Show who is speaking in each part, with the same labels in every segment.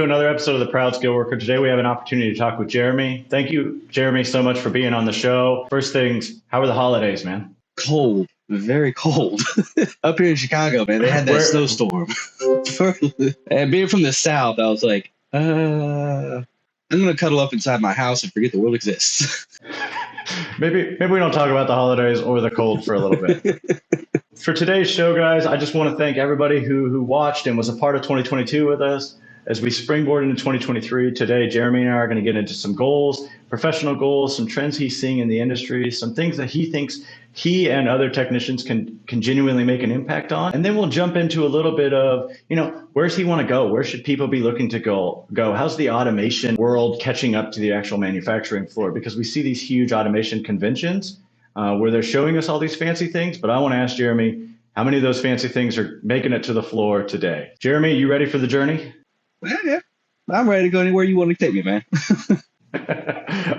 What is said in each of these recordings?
Speaker 1: to another episode of the Proud Skillworker. Today we have an opportunity to talk with Jeremy. Thank you, Jeremy, so much for being on the show. First things, how were the holidays, man?
Speaker 2: Cold, very cold. Up here in Chicago, man, they had that snowstorm. And being from the South, I was like, I'm going to cuddle up inside my house and forget the world exists.
Speaker 1: Maybe we don't talk about the holidays or the cold for a little bit. For today's show, guys, I just want to thank everybody who watched and was a part of 2022 with us. As we springboard into 2023, today, Jeremy and I are going to get into some goals, professional goals, some trends he's seeing in the industry, some things that he thinks he and other technicians can genuinely make an impact on. And then we'll jump into a little bit of, where's he want to go? Where should people be looking to go? How's the automation world catching up to the actual manufacturing floor? Because we see these huge automation conventions where they're showing us all these fancy things. But I want to ask Jeremy, how many of those fancy things are making it to the floor today? Jeremy, you ready for the journey?
Speaker 2: Yeah. I'm ready to go anywhere you want to take me, man.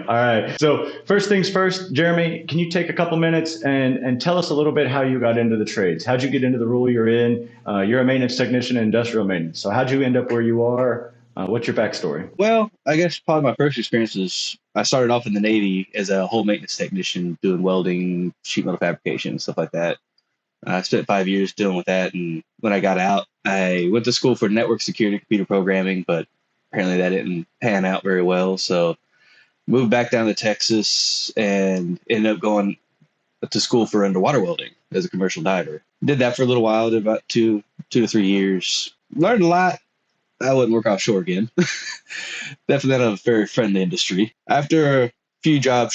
Speaker 1: All right. So first things first, Jeremy, can you take a couple minutes and tell us a little bit how you got into the trades? How'd you get into the role you're in? You're a maintenance technician in industrial maintenance. So how'd you end up where you are? What's your backstory?
Speaker 2: Well, I guess probably my first experience is I started off in the Navy as a whole maintenance technician doing welding, sheet metal fabrication, stuff like that. I spent 5 years dealing with that. And when I got out, I went to school for network security, computer programming, but apparently that didn't pan out very well. So moved back down to Texas and ended up going to school for underwater welding as a commercial diver. Did that for a little while, did about two to 3 years. Learned a lot. I wouldn't work offshore again. Definitely not a very friendly industry. After a few job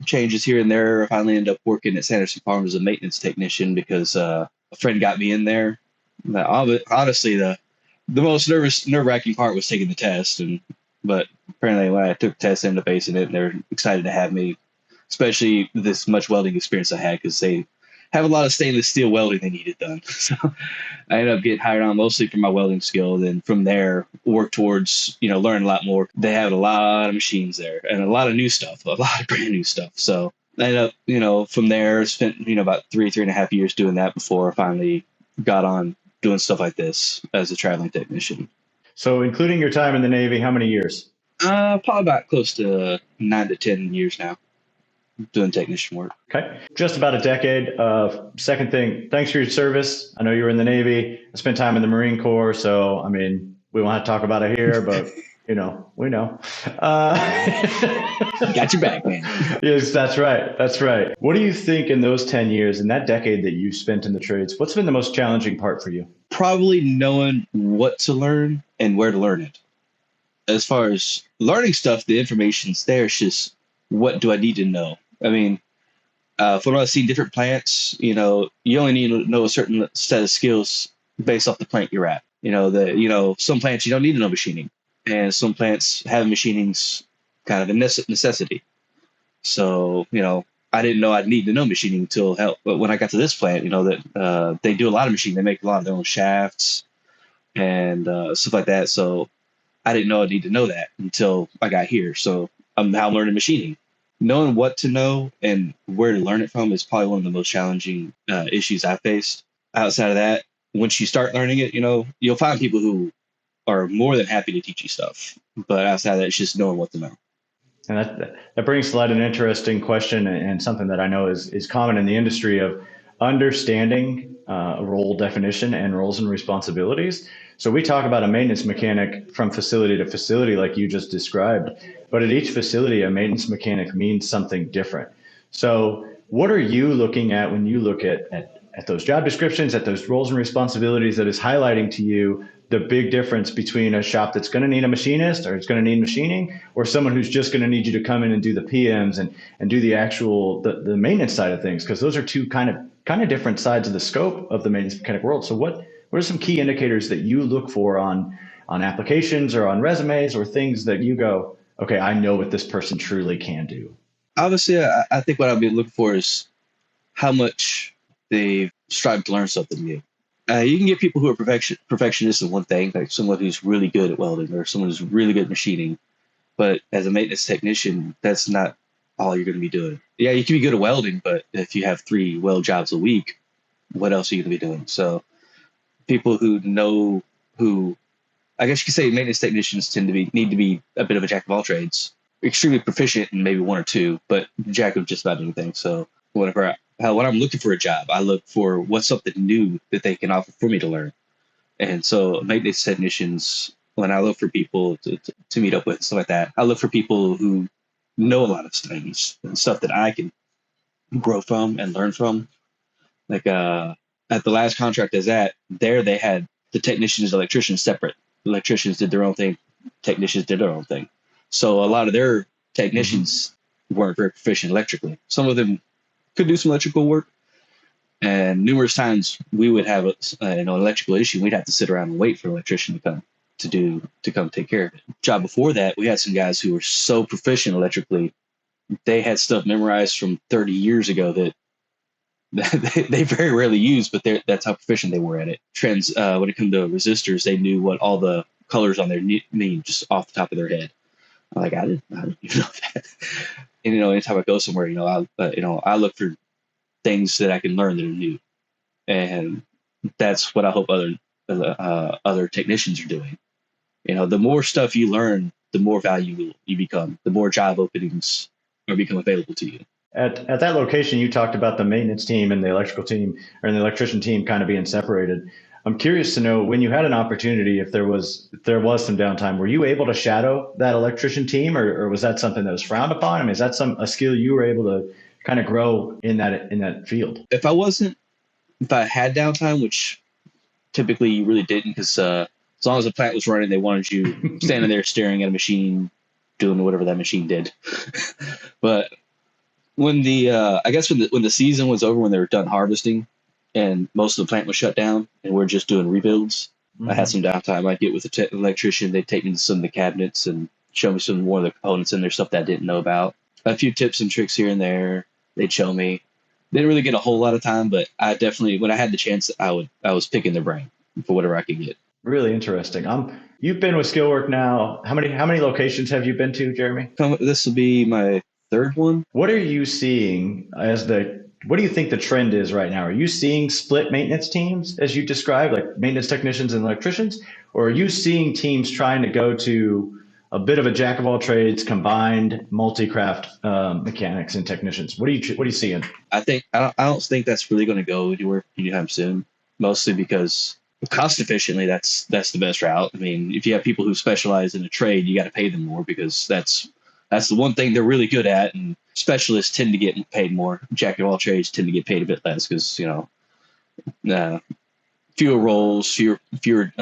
Speaker 2: changes here and there, I finally ended up working at Sanderson Farms as a maintenance technician because a friend got me in there. Honestly, the most nerve-wracking part was taking the test, but apparently when I took the test, I ended up acing it, and they're excited to have me, especially this much welding experience I had, because they have a lot of stainless steel welding they needed done. So I ended up getting hired on mostly for my welding skill. Then from there, work towards, learn a lot more. They have a lot of machines there and a lot of new stuff, a lot of brand new stuff. So I ended up, from there, spent, about 3.5 years doing that before I finally got on doing stuff like this as a traveling technician.
Speaker 1: So including your time in the Navy, how many years?
Speaker 2: Probably about close to 9 to 10 years now doing technician work.
Speaker 1: Okay. Just about a decade. Second thing, thanks for your service. I know you were in the Navy. I spent time in the Marine Corps. So, we won't have to talk about it here, but we know.
Speaker 2: Got your back, man.
Speaker 1: Yes, that's right. That's right. What do you think in those 10 years, in that decade that you spent in the trades, what's been the most challenging part for you?
Speaker 2: Probably knowing what to learn and where to learn it. As far as learning stuff, the information's there. It's just, what do I need to know? From what I've seen different plants, you only need to know a certain set of skills based off the plant you're at. Some plants you don't need to know machining, and some plants have machining's kind of a necessity. So, I didn't know I'd need to know machining until but when I got to this plant, that they do a lot of machining. They make a lot of their own shafts and stuff like that. So I didn't know I'd need to know that until I got here. So I'm now learning machining. Knowing what to know and where to learn it from is probably one of the most challenging issues I faced. Outside of that, once you start learning it, you'll find people who are more than happy to teach you stuff. But outside of that, it's just knowing what to know.
Speaker 1: And that brings to light an interesting question and something that I know is common in the industry of understanding role definition and roles and responsibilities. So we talk about a maintenance mechanic from facility to facility, like you just described, but at each facility, a maintenance mechanic means something different. So what are you looking at when you look at those job descriptions, at those roles and responsibilities that is highlighting to you the big difference between a shop that's going to need a machinist or it's going to need machining, or someone who's just going to need you to come in and do the PMs and do the actual the maintenance side of things? Because those are two kind of different sides of the scope of the maintenance mechanic world. So what are some key indicators that you look for on applications or on resumes or things that you go, okay, I know what this person truly can do?
Speaker 2: Obviously, I think what I'd be looking for is how much they've strived to learn something new. You can get people who are perfectionists in one thing, like someone who's really good at welding or someone who's really good at machining. But as a maintenance technician, that's not all you're going to be doing. Yeah, you can be good at welding, but if you have 3 weld jobs a week, what else are you going to be doing? So people who know who I guess you could say maintenance technicians need to be a bit of a jack of all trades, extremely proficient in maybe one or two, but jack of just about anything. So when I'm looking for a job, I look for what's something new that they can offer for me to learn. And so maintenance technicians, when I look for people to meet up with, stuff like that, I look for people who know a lot of things and stuff that I can grow from and learn from. Like at the last contract I was at, there they had the technicians and electricians separate. Electricians did their own thing, technicians did their own thing. So a lot of their technicians weren't very proficient electrically. Some of them could do some electrical work, and numerous times we would have an electrical issue. We'd have to sit around and wait for an electrician to come to come take care of it. Job before that, we had some guys who were so proficient electrically, they had stuff memorized from 30 years ago that they very rarely use, but that's how proficient they were at it. Trends, when it came to resistors, they knew what all the colors on there mean just off the top of their head. I'm like, I didn't even know that. And anytime I go somewhere, I look for things that I can learn that are new, and that's what I hope other technicians are doing. The more stuff you learn, the more valuable you become, the more job openings are become available to you.
Speaker 1: At that location, you talked about the maintenance team and the electrical team, or the electrician team, kind of being separated. I'm curious to know, when you had an opportunity, if there was some downtime, were you able to shadow that electrician team, or was that something that was frowned upon? I mean, is that a skill you were able to kind of grow in that field?
Speaker 2: If I had downtime, which typically you really didn't, because as long as the plant was running, they wanted you standing there staring at a machine, doing whatever that machine did. But when when the season was over, when they were done harvesting and most of the plant was shut down and we're just doing rebuilds, I had some downtime. I'd get with the electrician. They'd take me to some of the cabinets and show me some more of the components in there, stuff that I didn't know about. A few tips and tricks here and there. They'd show me. Didn't really get a whole lot of time, but I definitely, when I had the chance, I was picking their brain for whatever I could get.
Speaker 1: Really interesting. You've been with Skillwork now. How many locations have you been to, Jeremy?
Speaker 2: This will be my third one.
Speaker 1: What are you seeing what do you think the trend is right now? Are you seeing split maintenance teams, as you described, like maintenance technicians and electricians? Or are you seeing teams trying to go to a bit of a jack of all trades, combined multi-craft mechanics and technicians? What are you seeing?
Speaker 2: I don't think that's really going to go anywhere anytime soon, mostly because cost efficiently, that's the best route. I mean, if you have people who specialize in a trade, you got to pay them more, because that's the one thing they're really good at, and specialists tend to get paid more. Jack of all trades tend to get paid a bit less because fewer roles, fewer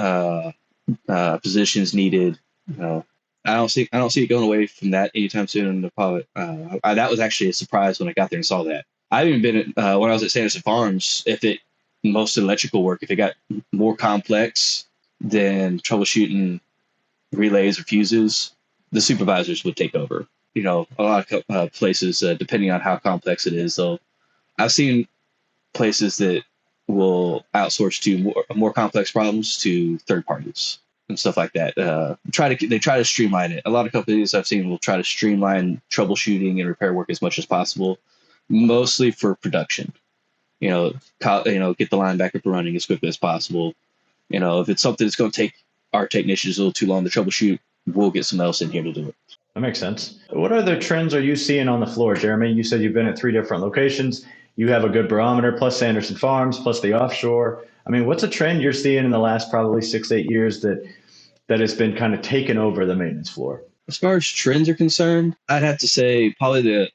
Speaker 2: positions needed. I don't see it going away from that anytime soon. That was actually a surprise when I got there and saw that. I've even been when I was at Sanderson Farms. Most electrical work, if it got more complex than troubleshooting relays or fuses, the supervisors would take over. A lot of places, depending on how complex it is, though, I've seen places that will outsource to more complex problems to third parties and stuff like that. They try to streamline it. A lot of companies I've seen will try to streamline troubleshooting and repair work as much as possible, mostly for production. Get the line back up and running as quickly as possible. If it's something that's going to take our technicians a little too long to troubleshoot, we'll get someone else in here to do it.
Speaker 1: That makes sense. What other trends are you seeing on the floor, Jeremy? You said you've been at 3 different locations. You have a good barometer, plus Sanderson Farms, plus the offshore. I mean, what's a trend you're seeing in the last probably 6-8 years that has been kind of taken over the maintenance floor?
Speaker 2: As far as trends are concerned, I'd have to say probably the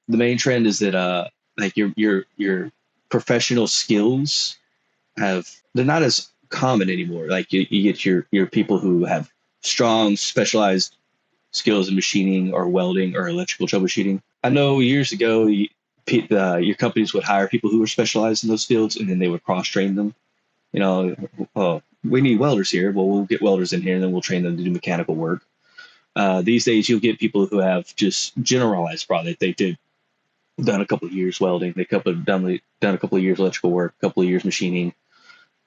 Speaker 2: main trend is that like your professional skills they're not as common anymore. Like you get your people who have strong specialized skills in machining or welding or electrical troubleshooting. I know years ago, your companies would hire people who were specialized in those fields, and then they would cross-train them. We need welders here. Well, we'll get welders in here, and then we'll train them to do mechanical work. These days, you'll get people who have just generalized product. Done a couple of years welding, done a couple of years electrical work, a couple of years machining,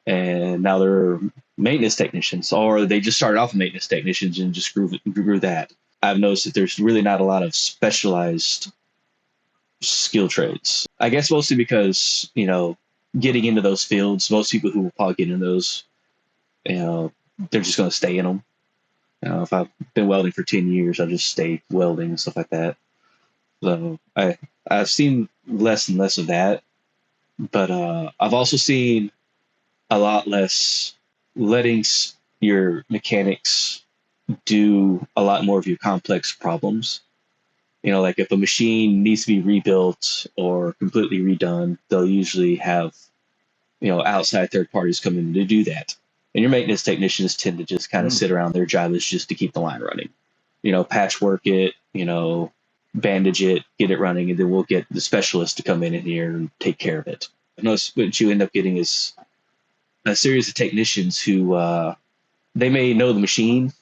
Speaker 2: and now they're maintenance technicians, or they just started off as maintenance technicians and just grew that. I've noticed that there's really not a lot of specialized skill trades. I guess mostly because, getting into those fields, most people who will probably get into those, they're just going to stay in them. If I've been welding for 10 years, I'll just stay welding and stuff like that. So I've seen less and less of that, but I've also seen a lot less letting your mechanics do a lot more of your complex problems. Like if a machine needs to be rebuilt or completely redone, they'll usually have, outside third parties come in to do that. And your maintenance technicians tend to just kind of sit around. Their job is just to keep the line running, patchwork it, bandage it, get it running, and then we'll get the specialist to come in here and take care of it. I know what you end up getting is a series of technicians who they may know the machine,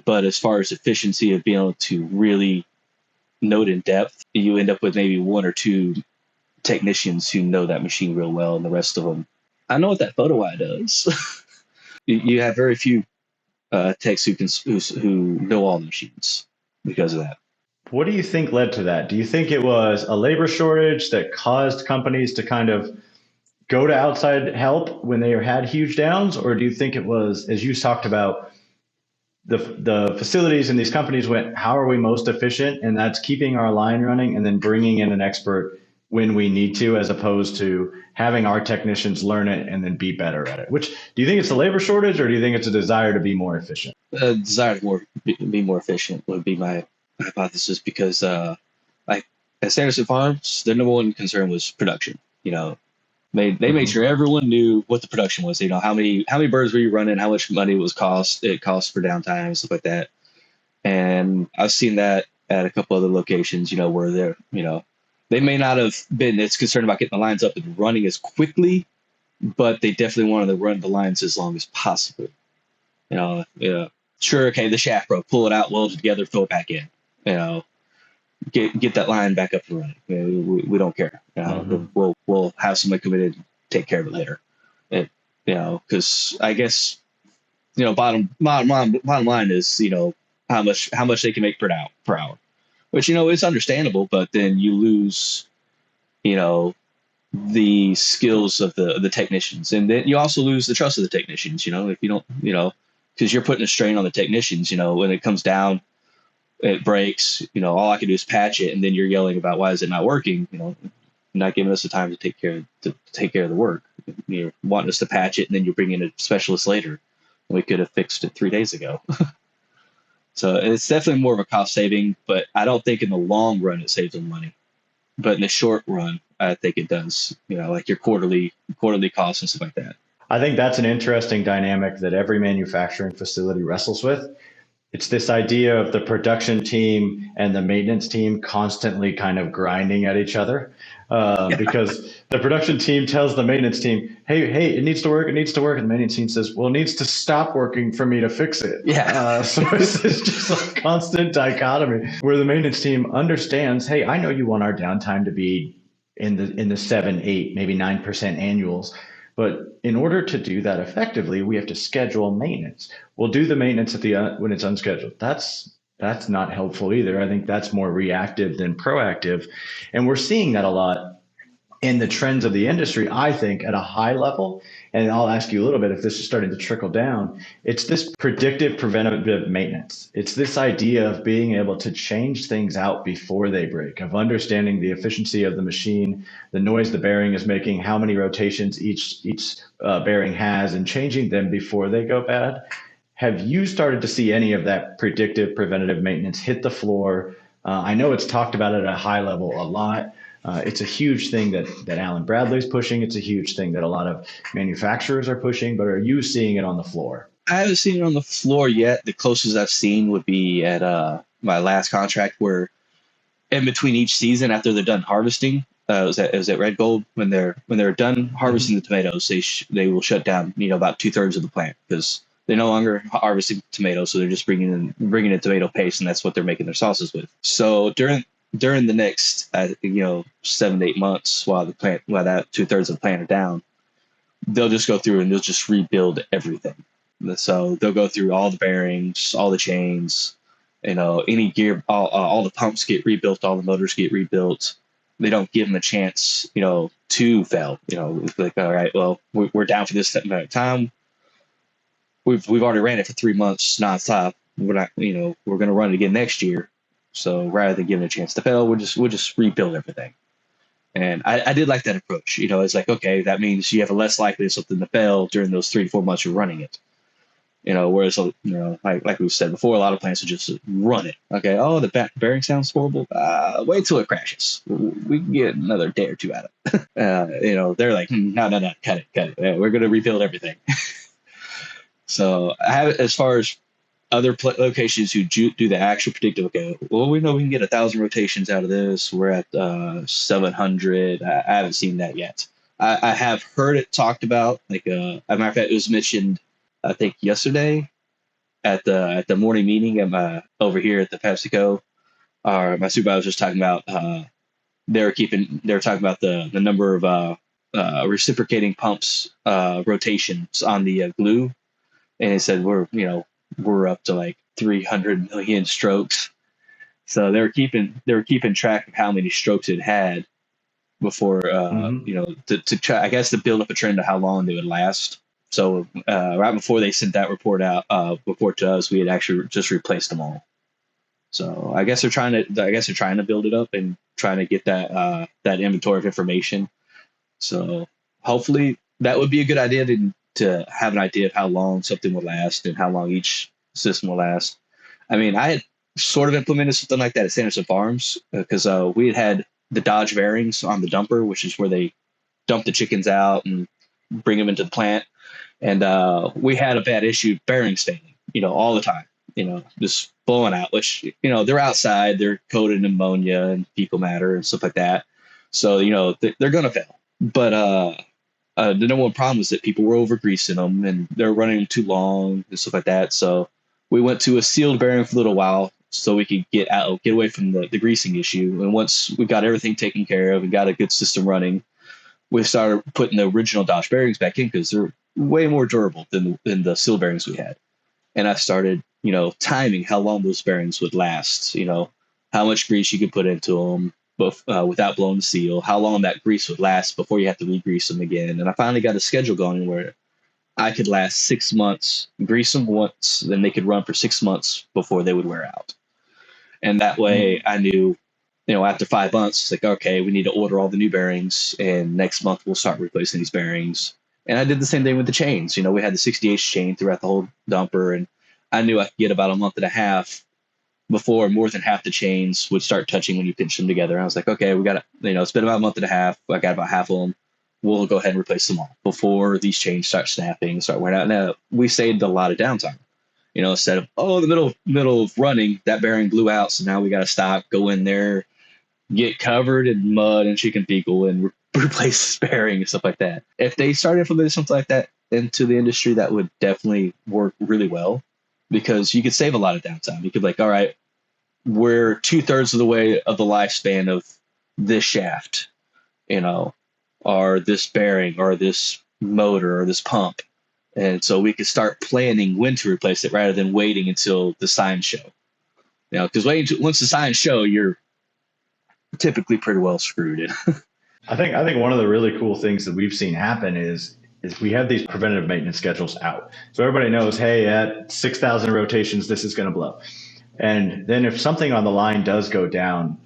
Speaker 2: but as far as efficiency of being able to really know it in depth, you end up with maybe one or two technicians who know that machine real well, and the rest of them, I know what that photo eye does. You have very few techs who know all the machines because of that.
Speaker 1: What do you think led to that? Do you think it was a labor shortage that caused companies to kind of go to outside help when they had huge downs? Or do you think it was, as you talked about, the facilities and these companies went, how are we most efficient? And that's keeping our line running and then bringing in an expert when we need to, as opposed to having our technicians learn it and then be better at it. Which, do you think it's a labor shortage, or do you think it's a desire to be more efficient?
Speaker 2: Desire to be more efficient would be my hypothesis, because like at Sanderson Farms, their number one concern was production. They made sure everyone knew what the production was. How many birds were you running, how much money it cost for downtime and stuff like that. And I've seen that at a couple other locations, where they're, they may not have been as concerned about getting the lines up and running as quickly, but they definitely wanted to run the lines as long as possible. Sure, okay, the shaft broke, pull it out, weld it together, throw it back in. Get that line back up and running. We don't care. We'll have somebody come in and take care of it later. Because I guess bottom line is how much they can make per hour, which it's understandable, but then you lose the skills of the technicians, and then you also lose the trust of the technicians. If you don't because you're putting a strain on the technicians. When it comes down, it breaks, all I can do is patch it, and then you're yelling about why is it not working, not giving us the time to take care of the work. You're wanting us to patch it, and then you bring in a specialist later. We could have fixed it 3 days ago. So it's definitely more of a cost saving, but I don't think in the long run it saves them money. But in the short run, I think it does, like your quarterly costs and stuff like that.
Speaker 1: I think that's an interesting dynamic that every manufacturing facility wrestles with. It's this idea of the production team and the maintenance team constantly kind of grinding at each other, because the production team tells the maintenance team, hey, it needs to work. And the maintenance team says, well, it needs to stop working for me to fix it. So it's just a constant dichotomy where the maintenance team understands, hey, I know you want our downtime to be in the 7, 8, maybe 9% annuals. But in order to do that effectively, we have to schedule maintenance. We'll do the maintenance when it's unscheduled. That's not helpful either. I think that's more reactive than proactive. And we're seeing that a lot in the trends of the industry, I think, at a high level. And I'll ask you a little bit if this is starting to trickle down. It's this predictive preventative maintenance. It's this idea of being able to change things out before they break, of understanding the efficiency of the machine, the noise the bearing is making, how many rotations each bearing has, and changing them before they go bad. Have you started to see any of that predictive preventative maintenance hit the floor? I know it's talked about at a high level a lot. It's a huge thing that Alan Bradley's pushing. It's a huge thing that a lot of manufacturers are pushing, but are you seeing it on the floor?
Speaker 2: I haven't seen it on the floor yet. The closest I've seen would be at my last contract, where in between each season, after they're done harvesting, it was at Red Gold, when they're done harvesting the tomatoes, they will shut down about 2/3 of the plant, because they're no longer harvesting tomatoes, so they're just bringing in tomato paste, and that's what they're making their sauces with. So during the next 7 to 8 months, while that 2/3 of the plant are down, they'll just go through and they'll just rebuild everything. So they'll go through all the bearings, all the chains, any gear, all the pumps get rebuilt, all the motors get rebuilt. They don't give them a chance, to fail. It's like, all right, well, we're down for this amount of time. we've already ran it for 3 months nonstop. We're not, we're going to run it again next year. So rather than giving it a chance to fail, we'll just rebuild everything. And I did like that approach. It's like, okay, that means you have a less likely of something to fail during those 3 to 4 months you're running it. Whereas, like we said before, a lot of plants will just run it. Okay, oh, the bearing sounds horrible. Wait till it crashes. We can get another day or two out of it. They're like, no, cut it. Yeah, we're going to rebuild everything. So I have, as far as other locations who do the actual predictive, okay, well, we know we can get 1,000 rotations out of this. We're at 700. I haven't seen that yet. I have heard it talked about, like, as a matter of fact, it was mentioned, I think yesterday at the morning meeting over here at the PepsiCo. My supervisor was talking about they were talking about the number of reciprocating pumps rotations on the glue, and he said we're up to like 300 million strokes. So they were keeping track of how many strokes it had before to try, I guess, to build up a trend of how long they would last. So right before they sent that report to us, we had actually just replaced them all. So I guess they're trying to build it up and trying to get that inventory of information. So hopefully that would be a good idea to have an idea of how long something will last and how long each system will last. I mean, I had sort of implemented something like that at Sanderson Farms because we had the Dodge bearings on the dumper, which is where they dump the chickens out and bring them into the plant. And we had a bad issue bearings failing, all the time, just blowing out, which, they're outside, they're coated in ammonia and fecal matter and stuff like that. So, they're going to fail. But the number one problem is that people were over greasing them and they're running too long and stuff like that. So we went to a sealed bearing for a little while so we could get away from the greasing issue. And once we got everything taken care of and got a good system running, we started putting the original Dodge bearings back in because they're way more durable than the sealed bearings we had. And I started, timing how long those bearings would last, how much grease you could put into them without blowing the seal, how long that grease would last before you have to re-grease them again. And I finally got a schedule going where I could last 6 months, grease them once, then they could run for 6 months before they would wear out. And that way I knew, after 5 months, it's like, okay, we need to order all the new bearings and next month we'll start replacing these bearings. And I did the same thing with the chains. We had the 60H chain throughout the whole dumper, and I knew I could get about a month and a half before more than half the chains would start touching when you pinch them together. And I was like, okay, we got to, it's been about a month and a half. I got about half of them. We'll go ahead and replace them all before these chains start snapping, start wearing out. Now, we saved a lot of downtime. Instead of, the middle of running, that bearing blew out. So now we got to stop, go in there, get covered in mud and chicken fecal and replace this bearing and stuff like that. If they started implementing something like that into the industry, that would definitely work really well because you could save a lot of downtime. You could be like, all right, we're 2/3 of the way of the lifespan of this shaft, or this bearing or this motor or this pump. And so we could start planning when to replace it rather than waiting until the signs show. Because once the signs show, you're typically pretty well screwed.
Speaker 1: I think one of the really cool things that we've seen happen is we have these preventative maintenance schedules out. So everybody knows, hey, at 6,000 rotations, this is going to blow. And then if something on the line does go down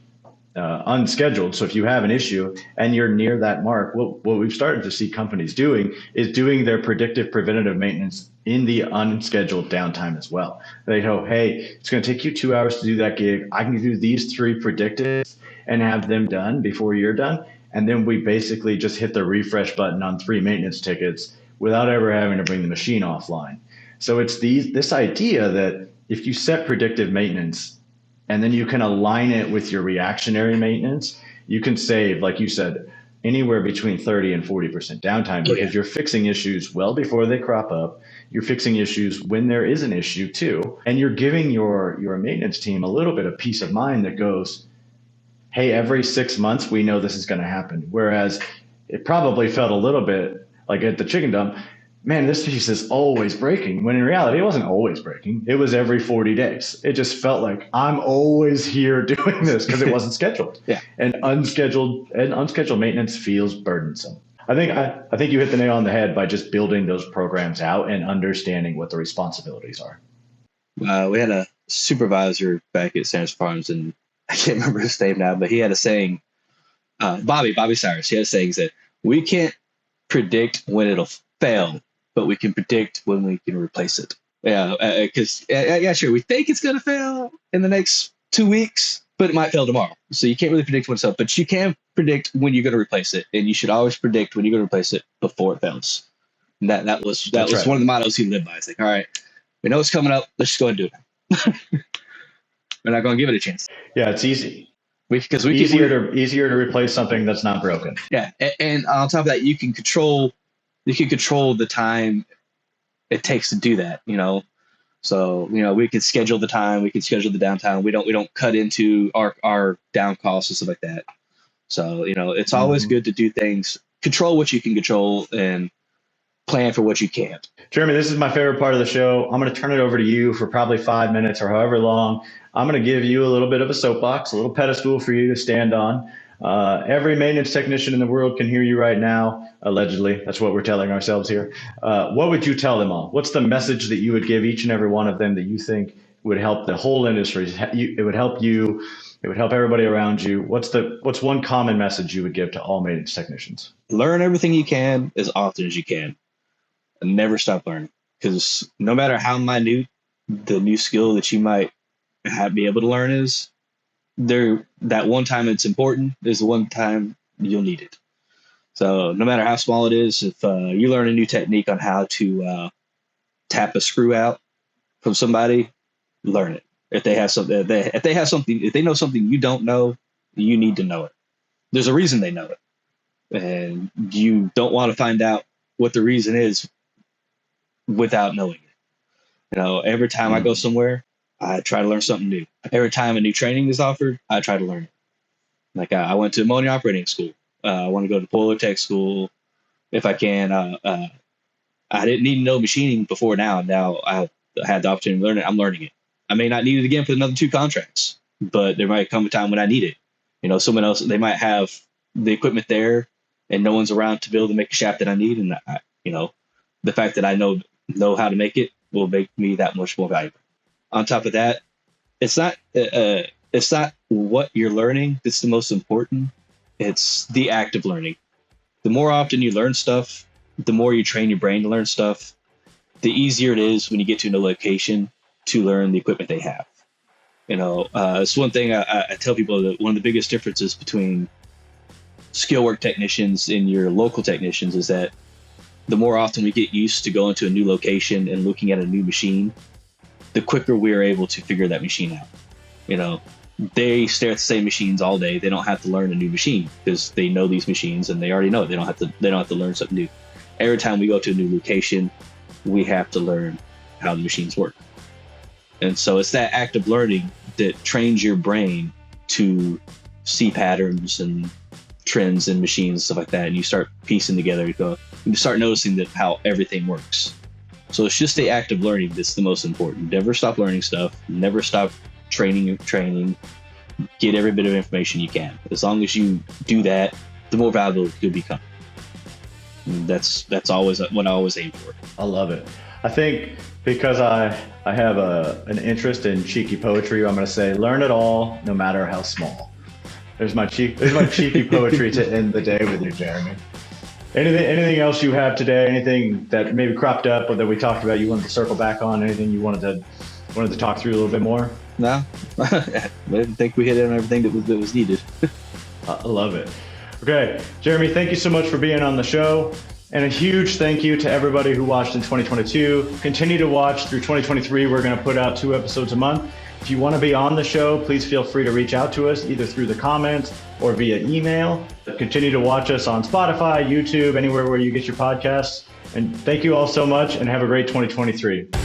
Speaker 1: unscheduled, so if you have an issue and you're near that mark, what we've started to see companies doing is doing their predictive preventative maintenance in the unscheduled downtime as well. They go, hey, it's going to take you 2 hours to do that gig. I can do these 3 predictives and have them done before you're done. And then we basically just hit the refresh button on 3 maintenance tickets without ever having to bring the machine offline. So it's this idea that if you set predictive maintenance and then you can align it with your reactionary maintenance, you can save, like you said, anywhere between 30 and 40% downtime because you're fixing issues well before they crop up. You're fixing issues when there is an issue too. And you're giving your maintenance team a little bit of peace of mind that goes, hey, every 6 months, we know this is going to happen. Whereas it probably felt a little bit like at the chicken dump, man, this piece is always breaking. When in reality, it wasn't always breaking. It was every 40 days. It just felt like I'm always here doing this because it wasn't scheduled.
Speaker 2: Yeah.
Speaker 1: And unscheduled maintenance feels burdensome. I think you hit the nail on the head by just building those programs out and understanding what the responsibilities are.
Speaker 2: We had a supervisor back at Sanders Farms, and I can't remember his name now, but he had a saying, Bobby Cyrus, he had a saying that we can't predict when it'll fail, but we can predict when we can replace it. Yeah, because sure, we think it's going to fail in the next 2 weeks, but it might fail tomorrow. So you can't really predict when it's up, but you can predict when you're going to replace it, and you should always predict when you're going to replace it before it fails. And that was right. One of the mottos he lived by. It's like, all right, we know it's coming up. Let's just go ahead and do it. We're not going to give it a chance.
Speaker 1: Yeah, it's easy.
Speaker 2: Because
Speaker 1: easier to replace something that's not broken.
Speaker 2: Yeah, and on top of that, you can control the time it takes to do that. So we can schedule the time, we can schedule the downtime. We don't cut into our down costs and stuff like that. So it's always good to do things, control what you can control, and plan for what you can't.
Speaker 1: Jeremy, this is my favorite part of the show. I'm going to turn it over to you for probably 5 minutes or however long. I'm going to give you a little bit of a soapbox, a little pedestal for you to stand on. Every maintenance technician in the world can hear you right now, allegedly. That's what we're telling ourselves here. What would you tell them all? What's the message that you would give each and every one of them that you think would help the whole industry? It would help you. It would help everybody around you. What's one common message you would give to all maintenance technicians?
Speaker 2: Learn everything you can as often as you can. And never stop learning, because no matter how minute the new skill that you might be able to learn is, that one time it's important is the one time you'll need it. So no matter how small it is, if you learn a new technique on how to tap a screw out from somebody, learn it. If they know something you don't know, you need to know it. There's a reason they know it, and you don't want to find out what the reason is without knowing it. Every time I go somewhere, I try to learn something new. Every time a new training is offered, I try to learn it. Like I went to ammonia operating school. I want to go to boiler tech school if I can. I didn't need to know machining before now. Now I had the opportunity to learn it. I'm learning it. I may not need it again for another 2 contracts, but there might come a time when I need it. Someone else, they might have the equipment there and no one's around to be able to make a shaft that I need. And the fact that I know how to make it will make me that much more valuable. On top of that, it's not what you're learning that's the most important. It's the act of learning. The more often you learn stuff, the more you train your brain to learn stuff, the easier it is when you get to a location to learn the equipment they have. It's one thing I tell people, that one of the biggest differences between Skillwork technicians and your local technicians is that the more often we get used to going to a new location and looking at a new machine, the quicker we're able to figure that machine out. They stare at the same machines all day. They don't have to learn a new machine because they know these machines and they already know it. They don't have to learn something new. Every time we go to a new location, we have to learn how the machines work. And so it's that act of learning that trains your brain to see patterns and trends in machines and stuff like that. And you start piecing together, you start noticing that how everything works. So it's just the act of learning that's the most important. Never stop learning stuff. Never stop training. Get every bit of information you can. As long as you do that, the more valuable you'll become. And that's always what I always aim for.
Speaker 1: I love it. I think because I have an interest in cheeky poetry, I'm going to say, learn it all, no matter how small. There's my cheeky poetry to end the day with you, Jeremy. Anything else you have today? Anything that maybe cropped up or that we talked about you wanted to circle back on? Anything you wanted to talk through a little bit more?
Speaker 2: No, I didn't think we hit on everything that was needed.
Speaker 1: I love it. Okay, Jeremy, thank you so much for being on the show. And a huge thank you to everybody who watched in 2022. Continue to watch through 2023. We're going to put out 2 episodes a month. If you want to be on the show, please feel free to reach out to us either through the comments or via email. Continue to watch us on Spotify, YouTube, anywhere where you get your podcasts. And thank you all so much and have a great 2023.